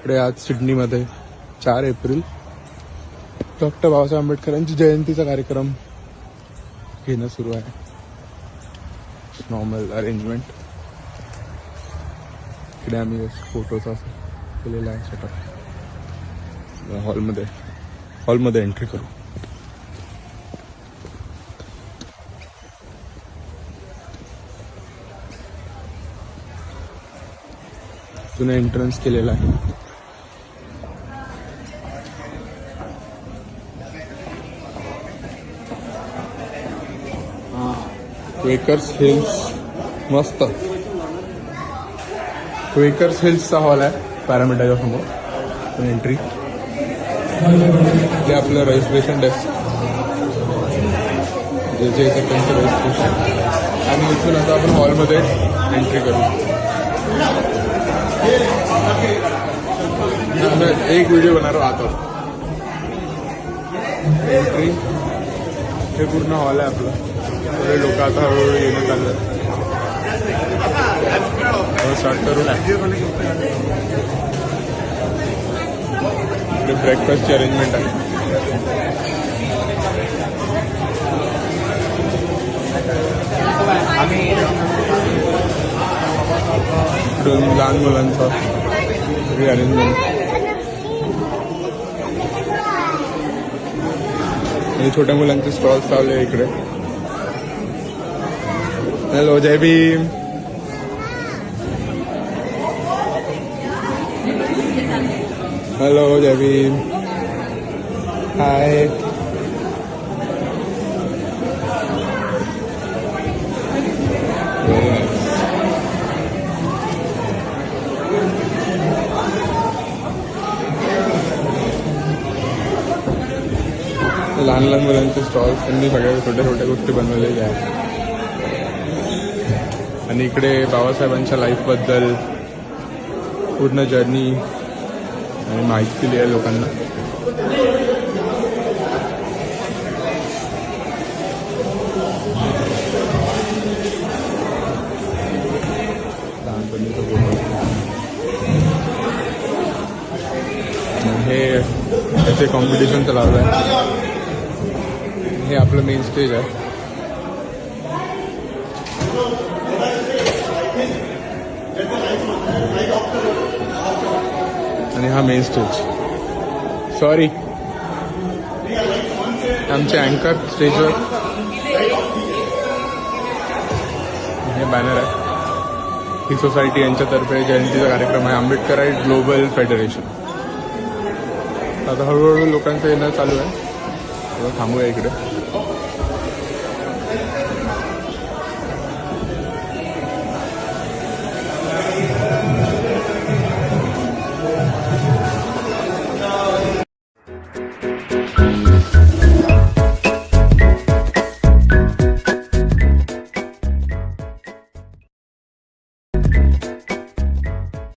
इकडे आज सिडनीमध्ये 4 April doctor Babasaheb आंबेडकरांची जयंतीचा कार्यक्रम घेणं सुरू आहे. Normal arrangement. इकडे आम्ही फोटोचा केलेला आहे सेटअप. हॉलमध्ये एंट्री करू. इथून एंट्रन्स केलेला आहे. क्वेकर्स हिल्स मस्त. क्वेकर्स हिल्सचा हॉल आहे पॅरामीटरच्या समोर. एंट्री हे आपलं रजिस्ट्रेशन डेस्क जे त्यांचं रजिस्ट्रेशन. आणि इथून आता आपण हॉलमध्ये एंट्री करू. एक व्हिडिओ बनणार आता. एंट्री हे पूर्ण हॉल आहे आपलं. थोडे लोक आता हळूहळू येणं चाललं. स्टार्ट करू. इकडे ब्रेकफास्टची अरेंजमेंट आहे. इकडून लहान मुलांचा सगळी अरेंजमेंट. आणि छोट्या मुलांचे स्टॉल्स लावले इकडे. हॅलो, जय भीम. हॅलो, जय भीम. हाय. लहान लहान मुलांचे स्टॉल्स त्यांनी सगळ्या छोट्या छोट्या गोष्टी बनवलेल्या आहेत. आणि इकडे बाबासाहेबांच्या लाईफबद्दल पूर्ण जर्नी आणि माहिती दिली आहे लोकांना. लहानपणीचं फोटो. हे याचे कॉम्पिटिशनचं लावलं आहे. हे आपलं मेन स्टेज आहे. आणि हा मेन स्टेज. सॉरी, आमचे अँकर स्टेजवर. हे बॅनर आहे. ही सोसायटी यांच्यातर्फे जयंतीचा कार्यक्रम आहे. Ambedkarite global federation. आता हळूहळू लोकांचं येणं चालू आहे. थांबूया इकडे.